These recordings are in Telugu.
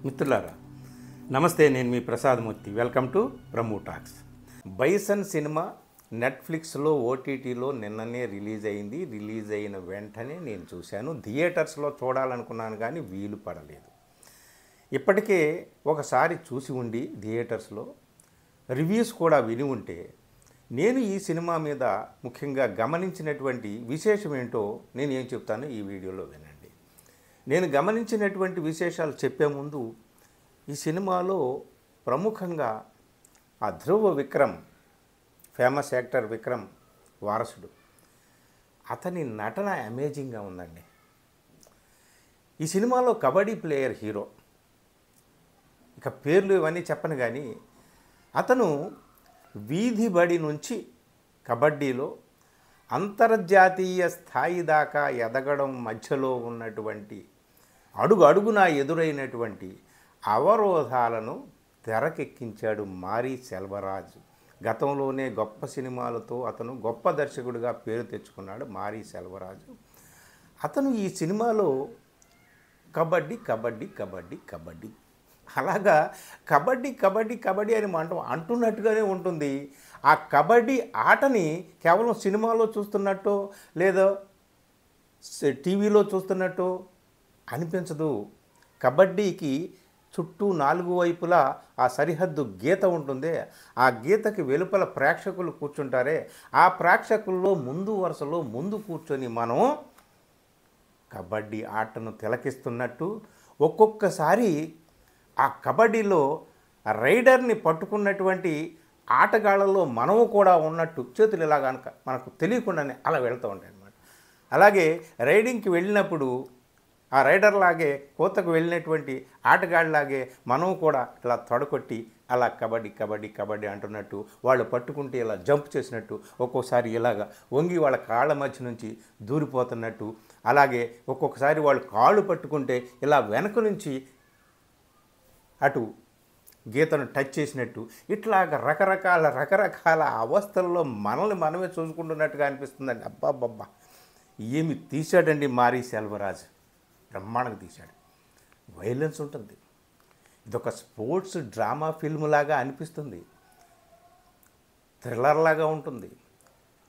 మిత్రులారా నమస్తే, నేను మీ Prasadamurthy. Welcome to Brahmu talks. Bison cinema నెట్ఫ్లిక్స్లో ఓటీటీలో నిన్ననే రిలీజ్ అయింది. రిలీజ్ అయిన వెంటనే నేను చూశాను. థియేటర్స్లో చూడాలనుకున్నాను కానీ వీలు పడలేదు. ఇప్పటికే ఒకసారి చూసి ఉండి థియేటర్స్లో రివ్యూస్ కూడా విని ఉంటే నేను ఈ సినిమా మీద ముఖ్యంగా గమనించినటువంటి విశేషం ఏంటో నేను ఏం చెప్తానో ఈ వీడియోలో వినండి. నేను గమనించినటువంటి విశేషాలు చెప్పే ముందు ఈ సినిమాలో ప్రముఖంగా ఆ ధ్రువ విక్రమ్, ఫేమస్ యాక్టర్ విక్రమ్ వారసుడు, అతని నటన అమేజింగ్గా ఉందండి. ఈ సినిమాలో కబడ్డీ ప్లేయర్ హీరో, ఇక పేర్లు ఇవన్నీ చెప్పను కానీ అతను వీధి బడి నుంచి కబడ్డీలో అంతర్జాతీయ స్థాయి దాకా ఎదగడం మధ్యలో ఉన్నటువంటి అడుగున ఎదురైనటువంటి అవరోధాలను తెరకెక్కించాడు మారీ సెల్వరాజు. గతంలోనే గొప్ప సినిమాలతో అతను గొప్ప దర్శకుడిగా పేరు తెచ్చుకున్నాడు మారీ సెల్వరాజు. అతను ఈ సినిమాలో కబడ్డీ కబడ్డీ కబడ్డీ కబడ్డీ అలాగా కబడ్డీ కబడ్డీ కబడ్డీ అని అంటున్నట్టుగానే ఉంటుంది. ఆ కబడ్డీ ఆటని కేవలం సినిమాలో చూస్తున్నట్టు లేదా టీవీలో చూస్తున్నట్టు అనిపించదు. కబడ్డీకి చుట్టూ నాలుగు వైపులా ఆ సరిహద్దు గీత ఉంటుంది. ఆ గీతకి వెలుపల ప్రేక్షకులు కూర్చుంటారే, ఆ ప్రేక్షకుల్లో ముందు వరుసలో ముందు కూర్చొని మనం కబడ్డీ ఆటను తిలకిస్తున్నట్టు, ఒక్కొక్కసారి ఆ కబడ్డీలో రైడర్ని పట్టుకున్నటువంటి ఆటగాళ్ళలో మనము కూడా ఉన్నట్టు చేతులు ఇలా కనుక మనకు తెలియకుండానే అలా వెళ్తూ ఉంటాయి అన్నమాట. అలాగే రైడింగ్కి వెళ్ళినప్పుడు ఆ రైడర్ లాగే కోతకు వెళ్ళినటువంటి ఆటగాళ్ళలాగే మనం కూడా ఇలా తొడకొట్టి అలా కబడ్డీ కబడ్డీ కబడ్డీ అంటున్నట్టు, వాళ్ళు పట్టుకుంటే ఇలా జంప్ చేసినట్టు, ఒక్కోసారి ఇలాగా వంగి వాళ్ళ కాళ్ళ మధ్య నుంచి దూరిపోతున్నట్టు, అలాగే ఒక్కొక్కసారి వాళ్ళు కాళ్ళు పట్టుకుంటే ఇలా వెనక నుంచి అటు గీతను టచ్ చేసినట్టు, ఇట్లాగ రకరకాల అవస్థల్లో మనల్ని మనమే చూసుకుంటున్నట్టుగా అనిపిస్తుందండి. అబ్బాబ్బా, ఏమి తీశాడండి మారీ సెల్వరాజ్, బ్రహ్మాండంగా తీశాడు. వైలెన్స్ ఉంటుంది, ఇదొక స్పోర్ట్స్ డ్రామా ఫిల్మ్ లాగా అనిపిస్తుంది, థ్రిల్లర్ లాగా ఉంటుంది,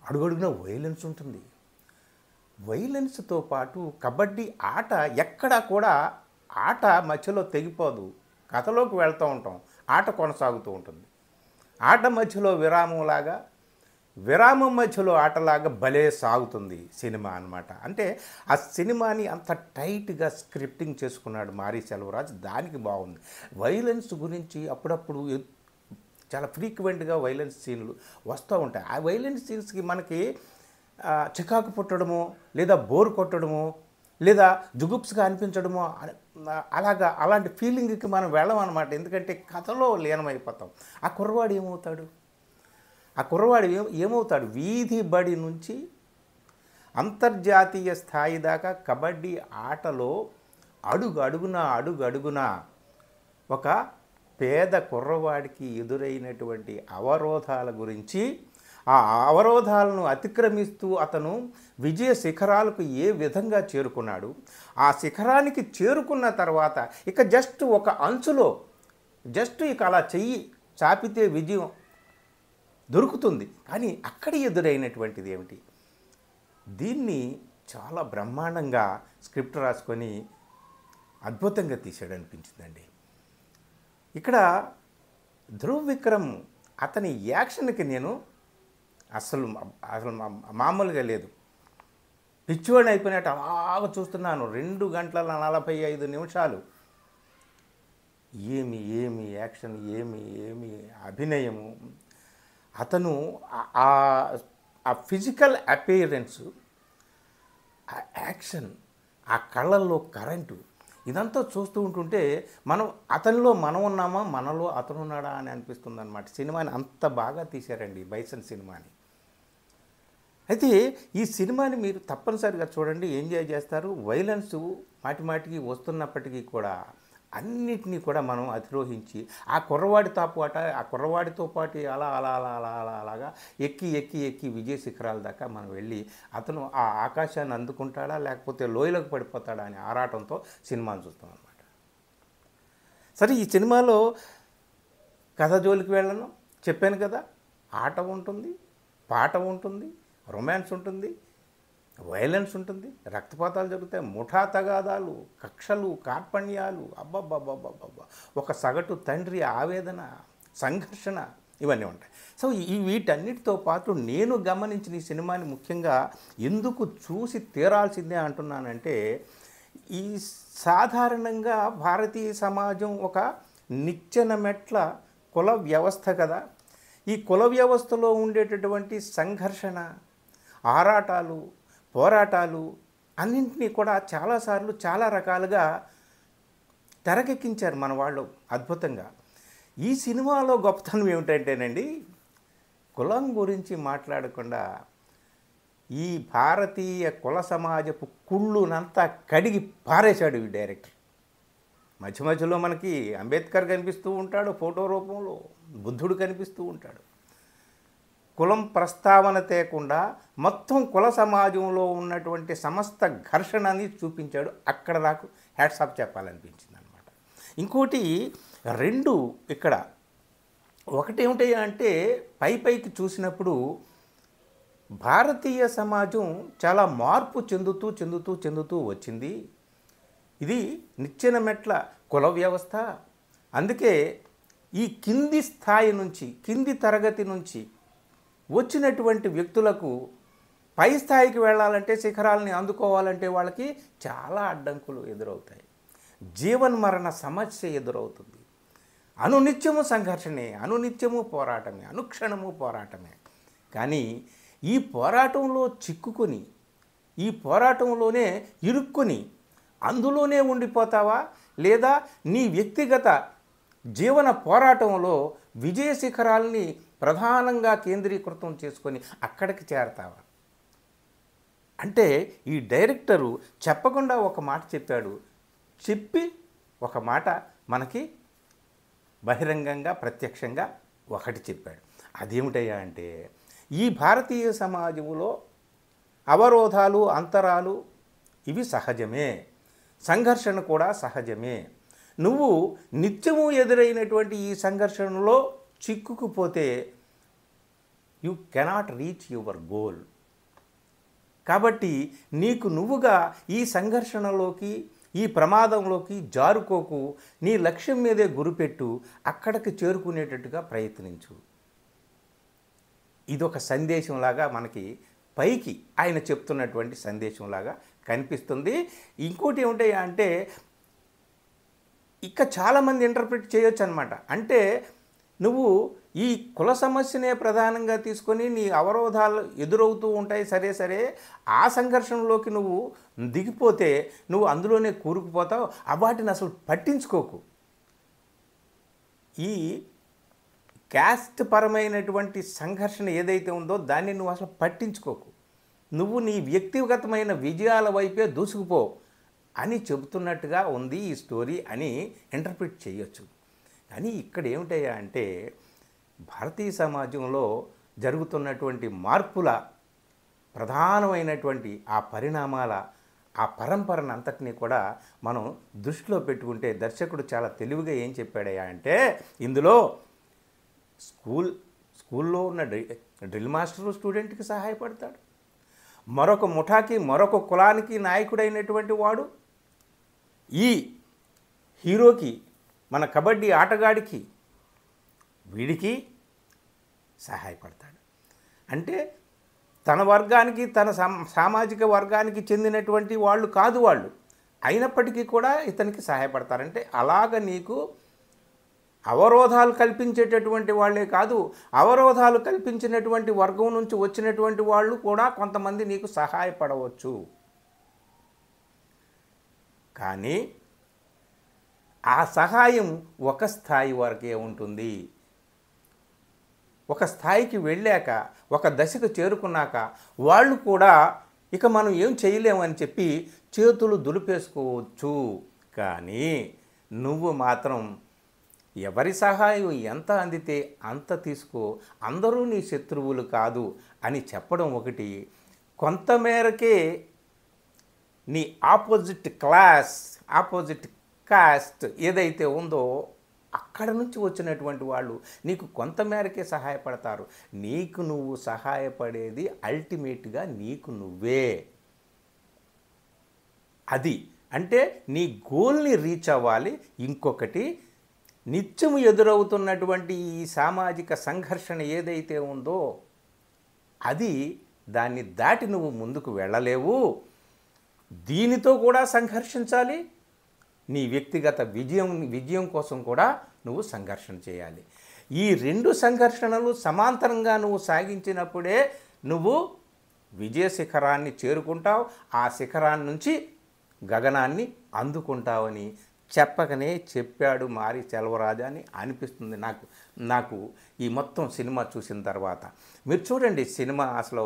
అడుగడుగున వైలెన్స్ ఉంటుంది. వైలెన్స్తో పాటు కబడ్డీ ఆట ఎక్కడా కూడా ఆట మధ్యలో తెగిపోదు. కథలోకి వెళ్తూ ఉంటాం, ఆట కొనసాగుతూ ఉంటుంది. ఆట మధ్యలో విరామం మధ్యలో ఆటలాగా భలే సాగుతుంది సినిమా అన్నమాట. అంటే ఆ సినిమాని అంత టైట్గా స్క్రిప్టింగ్ చేసుకున్నాడు మారీ సెల్వరాజ్. దానికి బాగుంది. వైలెన్స్ గురించి అప్పుడప్పుడు చాలా ఫ్రీక్వెంట్గా వైలెన్స్ సీన్లు వస్తూ ఉంటాయి. ఆ వైలెన్స్ సీన్స్కి మనకి చికాకు పుట్టడమో లేదా బోర్ కొట్టడమో లేదా జుగుప్స్గా అనిపించడమో అలాంటి ఫీలింగ్కి మనం వెళ్ళమన్నమాట. ఎందుకంటే కథలో లీనమైపోతాం. ఆ కుర్రవాడు ఏమవుతాడు వీధి బడి నుంచి అంతర్జాతీయ స్థాయి దాకా కబడ్డీ ఆటలో అడుగడుగున ఒక పేద కుర్రవాడికి ఎదురైనటువంటి అవరోధాల గురించి, ఆ అవరోధాలను అతిక్రమిస్తూ అతను విజయ శిఖరాలకు ఏ విధంగా చేరుకున్నాడు, ఆ శిఖరానికి చేరుకున్న తర్వాత ఇక జస్ట్ ఒక అంచులో ఇక అలా చెయ్యి చాపితే విజయం దొరుకుతుంది. కానీ అక్కడ ఎదురైనటువంటిది ఏమిటి? దీన్ని చాలా బ్రహ్మాండంగా స్క్రిప్ట్ రాసుకొని అద్భుతంగా తీశాడు అనిపించిందండి. ఇక్కడ ధ్రువ్ విక్రమ్ అతని యాక్షన్కి నేను అసలు మామూలుగా లేదు, పిచ్చివాడిని అయిపోయినట్టు అలాగ చూస్తున్నాను. 2 గంటల 45 నిమిషాలు. ఏమి యాక్షన్, ఏమి అభినయము. అతను ఆ ఫిజికల్ అపియరెన్సు, ఆ యాక్షన్, ఆ కళ్ళల్లో కరెంటు, ఇదంతా చూస్తూ ఉంటుంటే అతనిలో మనం ఉన్నామా, మనలో అతను ఉన్నాడా అని అనిపిస్తుంది అన్నమాట. సినిమాని అంత బాగా తీశారండి బైసన్ సినిమాని. అయితే ఈ సినిమాని మీరు తప్పనిసరిగా చూడండి, ఎంజాయ్ చేస్తారు. వైలెన్స్ మాటిమాటికి వస్తున్నప్పటికీ కూడా అన్నిటినీ కూడా మనం అధిరోహించి ఆ కుర్రవాడితో పాటు అలాగా ఎక్కి విజయ శిఖరాల దాకా మనం వెళ్ళి అతను ఆ ఆకాశాన్ని అందుకుంటాడా లేకపోతే లోయలోకి పడిపోతాడా అనే ఆరాటంతో సినిమాను చూస్తాం అన్నమాట. సరే ఈ సినిమాలో కథ జోలికి వెళ్ళను, చెప్పాను కదా. ఆట ఉంటుంది, పాట ఉంటుంది, రొమాన్స్ ఉంటుంది, వైలెన్స్ ఉంటుంది, రక్తపాతాలు జరుగుతాయి, ముఠా తగాదాలు, కక్షలు, కార్పణ్యాలు, అబ్బబ్బబ్బబ్బబ్బబ్బా, ఒక సగటు తండ్రి ఆవేదన, సంఘర్షణ, ఇవన్నీ ఉంటాయి. సో వీటన్నిటితో పాటు నేను గమనించిన ఈ సినిమాని ముఖ్యంగా ఎందుకు చూసి తీరాల్సిందే అంటున్నానంటే, ఈ సాధారణంగా భారతీయ సమాజం ఒక నిచ్చెన మెట్ల కుల వ్యవస్థ కదా. ఈ కుల వ్యవస్థలో ఉండేటటువంటి సంఘర్షణ, ఆరాటాలు, పోరాటాలు అన్నింటినీ కూడా చాలాసార్లు చాలా రకాలుగా తెరకెక్కించారు మన వాళ్ళు అద్భుతంగా. ఈ సినిమాలో గొప్పతనం ఏమిటంటేనండి, కులం గురించి మాట్లాడకుండా ఈ భారతీయ కుల సమాజపు కుళ్ళునంతా కడిగి పారేశాడు ఈ డైరెక్టర్. మధ్య మధ్యలో మనకి అంబేద్కర్ కనిపిస్తూ ఉంటాడు ఫోటో రూపంలో, బుద్ధుడు కనిపిస్తూ ఉంటాడు. కులం ప్రస్తావన తేకుండా మొత్తం కుల సమాజంలో ఉన్నటువంటి సమస్త ఘర్షణని చూపించాడు. అక్కడ నాకు హ్యాట్స్ ఆఫ్ చెప్పాలనిపించింది అనమాట. ఇంకోటి రెండు ఇక్కడ ఒకటి ఏమిటి అంటే, పైకి చూసినప్పుడు భారతీయ సమాజం చాలా మార్పు చెందుతూ వచ్చింది. ఇది నిచ్చెన మెట్ల కుల వ్యవస్థ. అందుకే ఈ కింది స్థాయి నుంచి, కింది తరగతి నుంచి వచ్చినటువంటి వ్యక్తులకు పై స్థాయికి వెళ్ళాలంటే, శిఖరాలని అందుకోవాలంటే వాళ్ళకి చాలా అడ్డంకులు ఎదురవుతాయి. జీవన్మరణ సమస్య ఎదురవుతుంది. అనునిత్యము సంఘర్షణే, అనునిత్యము పోరాటమే, అనుక్షణము పోరాటమే. కానీ ఈ పోరాటంలో చిక్కుకొని, ఈ పోరాటంలోనే ఇరుక్కుని అందులోనే ఉండిపోతావా, లేదా నీ వ్యక్తిగత జీవన పోరాటంలో విజయ శిఖరాల్ని ప్రధానంగా కేంద్రీకృతం చేసుకొని అక్కడికి చేరతావా? అంటే ఈ డైరెక్టరు చెప్పకుండా ఒక మాట చెప్పాడు, చెప్పి ఒక మాట మనకి బహిరంగంగా ప్రత్యక్షంగా ఒకటి చెప్పాడు. అదేమిటయ్యా అంటే, ఈ భారతీయ సమాజంలో అవరోధాలు, అంతరాలు ఇవి సహజమే, సంఘర్షణ కూడా సహజమే. నువ్వు నిత్యము ఎదురైనటువంటి ఈ సంఘర్షణలో చిక్కుకుపోతే you cannot reach your goal. కాబట్టి నీకు నువ్వుగా ఈ సంఘర్షణలోకి, ఈ ప్రమాదంలోకి జారుకోకు. నీ లక్ష్యం మీదే గురిపెట్టు, అక్కడికి చేరుకునేటట్టుగా ప్రయత్నించు. ఇదొక సందేశంలాగా మనకి పైకి ఆయన చెప్తున్నటువంటి సందేశంలాగా కనిపిస్తుంది. ఇంకోటి ఏమిటి అంటే, ఇక చాలామంది ఇంటర్ప్రిట్ చేయొచ్చు అనమాట. అంటే నువ్వు ఈ కుల సమస్యనే ప్రధానంగా తీసుకొని నీ అవరోధాలు ఎదురవుతూ ఉంటాయి, సరే ఆ సంఘర్షణలోకి నువ్వు దిగిపోతే నువ్వు అందులోనే కూరుకుపోతావు. వాటిని అసలు పట్టించుకోకు. ఈ క్యాస్ట్ పరమైనటువంటి సంఘర్షణ ఏదైతే ఉందో దాన్ని నువ్వు అసలు పట్టించుకోకు. నువ్వు నీ వ్యక్తిగతమైన విజయాల వైపే దూసుకుపో అని చెబుతున్నట్టుగా ఉంది ఈ స్టోరీ అని ఇంటర్ప్రిట్ చేయొచ్చు. కానీ ఇక్కడ ఏమిటయ్యా అంటే, భారతీయ సమాజంలో జరుగుతున్నటువంటి మార్పుల ప్రధానమైనటువంటి ఆ పరిణామాల ఆ పరంపరను అంతటినీ కూడా మనం దృష్టిలో పెట్టుకుంటే, దర్శకుడు చాలా తెలివిగా ఏం చెప్పాడయ్యా అంటే, ఇందులో స్కూల్లో ఉన్న డ్రిల్ మాస్టరు స్టూడెంట్కి సహాయపడతాడు, మరొక ముఠాకి, మరొక కులానికి నాయకుడైనటువంటి వాడు ఈ హీరోకి, మన కబడ్డీ ఆటగాడికి, వీడికి సహాయపడతాడు. అంటే తన వర్గానికి, తన సామాజిక వర్గానికి చెందినటువంటి వాళ్ళు కాదు వాళ్ళు, అయినప్పటికీ కూడా ఇతనికి సహాయపడతారంటే, అలాగ నీకు అవరోధాలు కల్పించేటటువంటి వాళ్ళే కాదు, అవరోధాలు కల్పించినటువంటి వర్గం నుంచి వచ్చినటువంటి వాళ్ళు కూడా కొంతమంది నీకు సహాయపడవచ్చు. కానీ ఆ సహాయం ఒక స్థాయి వరకే ఉంటుంది. ఒక స్థాయికి వెళ్ళాక, ఒక దశకు చేరుకున్నాక వాళ్ళు కూడా ఇక మనం ఏం చేయలేమని చెప్పి చేతులు దులిపేసుకోవచ్చు. కానీ నువ్వు మాత్రం ఎవరి సహాయం ఎంత అందితే అంత తీసుకో, అందరూ నీ శత్రువులు కాదు అని చెప్పడం ఒకటి, కొంతమేరకే నీ ఆపోజిట్ క్లాస్, ఆపోజిట్ కాస్ట్ ఏదైతే ఉందో అక్కడ నుంచి వచ్చినటువంటి వాళ్ళు నీకు కొంతమేరకే సహాయపడతారు. నీకు నువ్వు సహాయపడేది అల్టిమేట్గా నీకు నువ్వే. అది అంటే నీ గోల్ని రీచ్ అవ్వాలి. ఇంకొకటి, నిత్యం ఎదురవుతున్నటువంటి ఈ సామాజిక సంఘర్షణ ఏదైతే ఉందో దాన్ని దాటి నువ్వు ముందుకు వెళ్ళలేవు. దీనితో కూడా సంఘర్షించాలి. నీ వ్యక్తిగత విజయం కోసం కూడా నువ్వు సంఘర్షణ చేయాలి. ఈ రెండు సంఘర్షణలు సమాంతరంగా నువ్వు సాగించినప్పుడే నువ్వు విజయ శిఖరాన్ని చేరుకుంటావు. ఆ శిఖరాన్ని నుంచి గగనాన్ని అందుకుంటావని చెప్పకనే చెప్పాడు మారి సెల్వరాజు అని అనిపిస్తుంది నాకు ఈ మొత్తం సినిమా చూసిన తర్వాత. మీరు చూడండి, సినిమా అసలు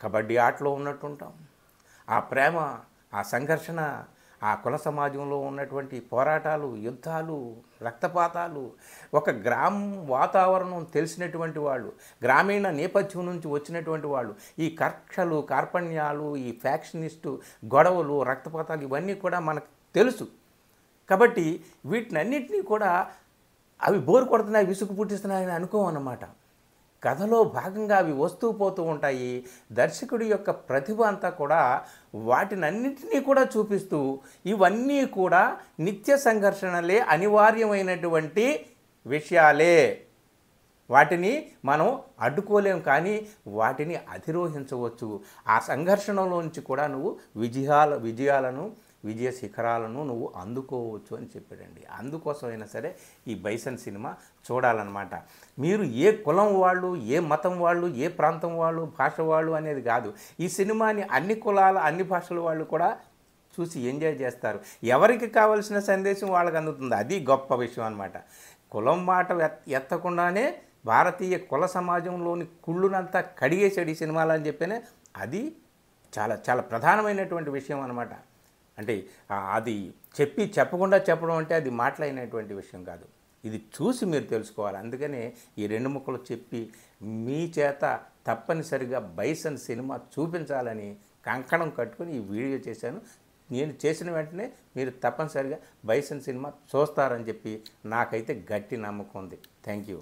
కబడ్డీ ఆటలో ఉన్నట్టుంటాం. ఆ ప్రేమ, ఆ సంఘర్షణ, ఆ కుల సమాజంలో ఉన్నటువంటి పోరాటాలు, యుద్ధాలు, రక్తపాతాలు, ఒక గ్రామం వాతావరణం తెలిసినటువంటి వాళ్ళు, గ్రామీణ నేపథ్యం నుంచి వచ్చినటువంటి వాళ్ళు, ఈ కక్షలు, కార్పణ్యాలు, ఈ ఫ్యాక్షనిస్టు గొడవలు, రక్తపాతాలు ఇవన్నీ కూడా మనకు తెలుసు. కాబట్టి వీటినన్నింటినీ కూడా అవి బోరు కొడుతున్నాయి, విసుగు పుట్టిస్తున్నాయని అనుకోమన్నమాట. కథలో భాగంగా అవి వస్తూ పోతూ ఉంటాయి. దర్శకుడి యొక్క ప్రతిభ అంతా కూడా వాటినన్నింటినీ కూడా చూపిస్తూ ఇవన్నీ కూడా నిత్య సంఘర్షణలే, అనివార్యమైనటువంటి విషయాలే. వాటిని మనం అడ్డుకోలేం, కానీ వాటిని అధిరోహించవచ్చు. ఆ సంఘర్షణలోంచి కూడా నువ్వు విజయాలను, విజయ శిఖరాలను నువ్వు అందుకోవచ్చు అని చెప్పాడండి. అందుకోసమైనా సరే ఈ బైసన్ సినిమా చూడాలన్నమాట. మీరు ఏ కులం వాళ్ళు, ఏ మతం వాళ్ళు, ఏ ప్రాంతం వాళ్ళు, భాష వాళ్ళు అనేది కాదు. ఈ సినిమాని అన్ని కులాల, అన్ని భాషల వాళ్ళు కూడా చూసి ఎంజాయ్ చేస్తారు. ఎవరికి కావాల్సిన సందేశం వాళ్ళకి అందుతుంది. అది గొప్ప విషయం అన్నమాట. కులం మాట ఎత్తకుండానే భారతీయ కుల సమాజంలోని కుళ్ళునంతా కడిగేసాడు ఈ సినిమాలు అని చెప్పేనే అది చాలా చాలా ప్రధానమైనటువంటి విషయం అన్నమాట. అంటే అది చెప్పకుండా చెప్పడం అంటే అది మాట్లాడినటువంటి విషయం కాదు. ఇది చూసి మీరు తెలుసుకోవాలి. అందుకనే ఈ రెండు ముక్కలు చెప్పి మీ చేత తప్పనిసరిగా బైసన్ సినిమా చూపించాలని కంకణం కట్టుకుని ఈ వీడియో చేశాను. నేను చేసిన వెంటనే మీరు తప్పనిసరిగా బైసన్ సినిమా చూస్తారని చెప్పి నాకైతే గట్టి నమ్మకం ఉంది. Thank you.